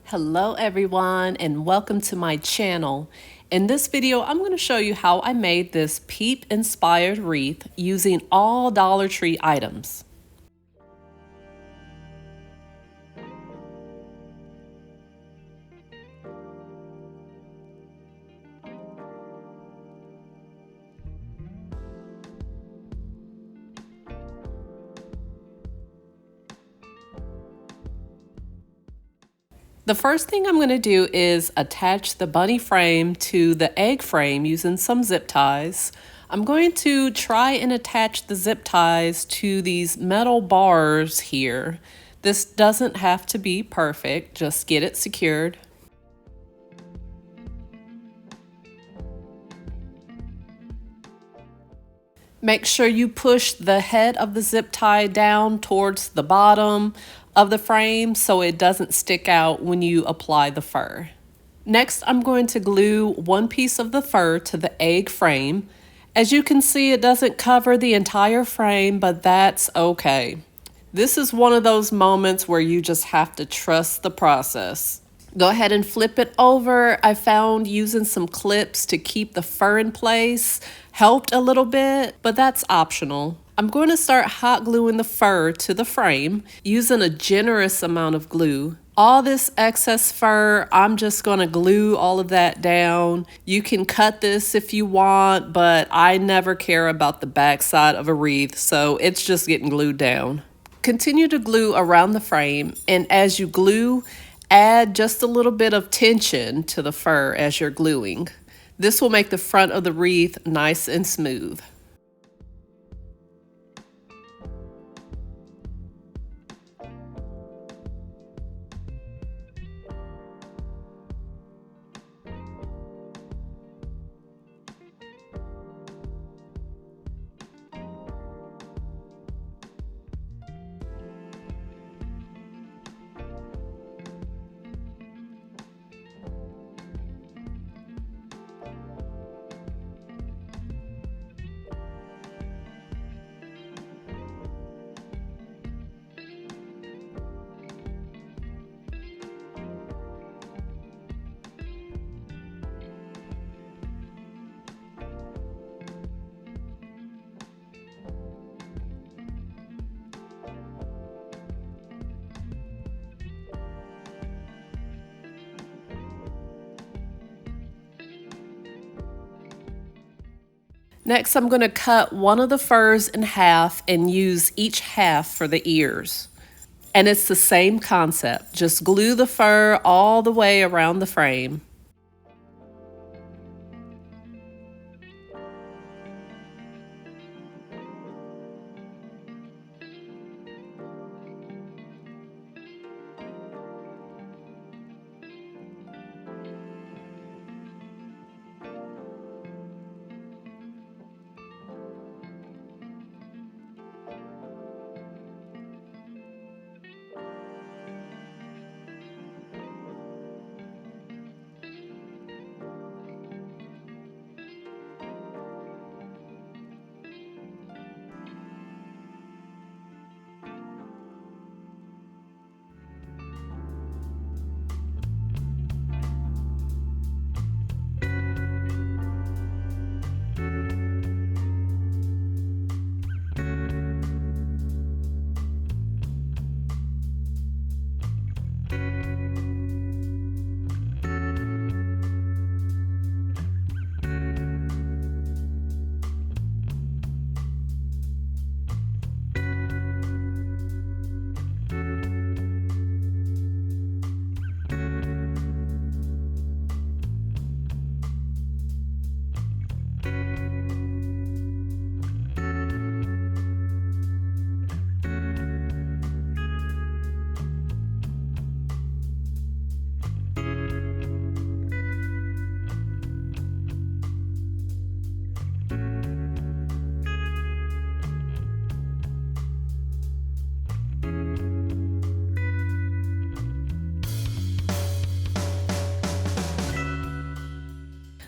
Hello everyone and welcome to my channel. In this video, I'm going to show you how I made this Peep inspired wreath using all Dollar Tree items. The first thing I'm going to do is attach the bunny frame to the egg frame using some zip ties. I'm going to try and attach the zip ties to these metal bars here. This doesn't have to be perfect, just get it secured. Make sure you push the head of the zip tie down towards the bottom of the frame so it doesn't stick out when you apply the fur. Next, I'm going to glue one piece of the fur to the egg frame. As you can see, it doesn't cover the entire frame, but that's okay. This is one of those moments where you just have to trust the process. Go ahead and flip it over. I found using some clips to keep the fur in place helped a little bit, but that's optional. I'm going to start hot gluing the fur to the frame using a generous amount of glue. All this excess fur, I'm just going to glue all of that down. You can cut this if you want, but I never care about the backside of a wreath, so it's just getting glued down. Continue to glue around the frame, and as you glue, add just a little bit of tension to the fur as you're gluing. This will make the front of the wreath nice and smooth. Next, I'm going to cut one of the furs in half and use each half for the ears. And it's the same concept. Just glue the fur all the way around the frame.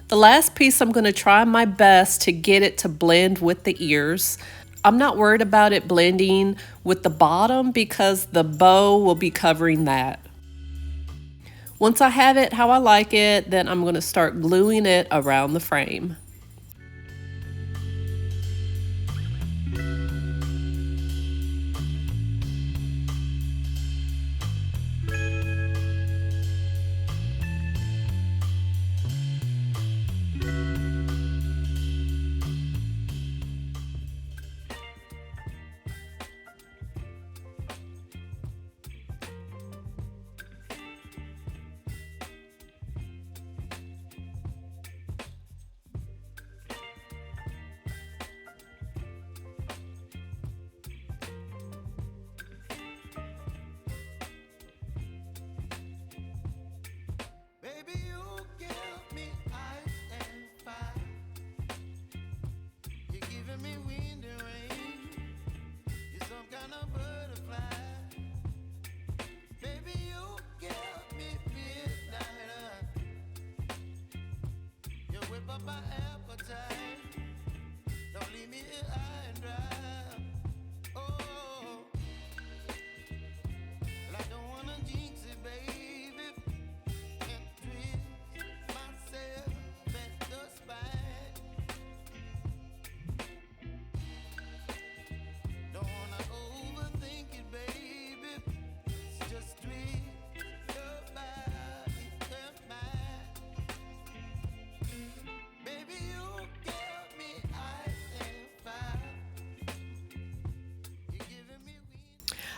The last piece, I'm going to try my best to get it to blend with the ears. I'm not worried about it blending with the bottom because the bow will be covering that. Once I have it how I like it, then I'm going to start gluing it around the frame.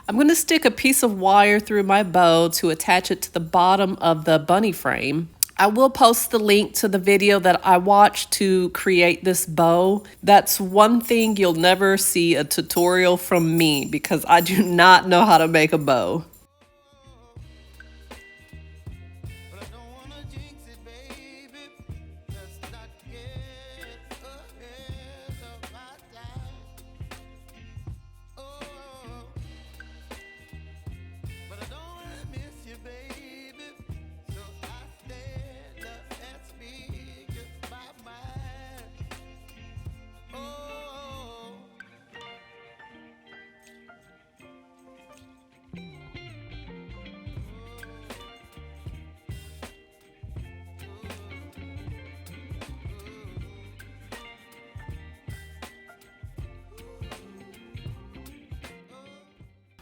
I'm going to stick a piece of wire through my bow to attach it to the bottom of the bunny frame. I will post the link to the video that I watched to create this bow. That's one thing you'll never see a tutorial from me because I do not know how to make a bow.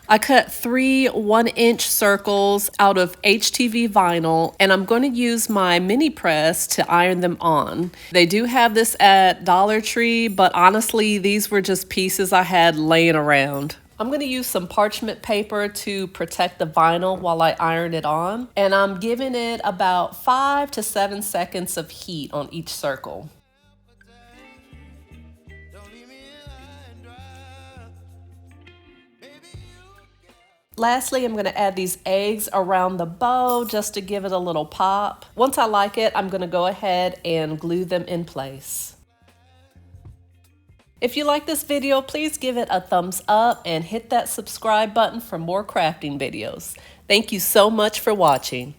I cut 3 1-inch circles out of HTV vinyl, and I'm going to use my mini press to iron them on. They do have this at Dollar Tree, but honestly, these were just pieces I had laying around. I'm going to use some parchment paper to protect the vinyl while I iron it on, and I'm giving it about 5 to 7 seconds of heat on each circle. Lastly, I'm going to add these eggs around the bow just to give it a little pop. Once I like it, I'm going to go ahead and glue them in place. If you like this video, please give it a thumbs up and hit that subscribe button for more crafting videos. Thank you so much for watching.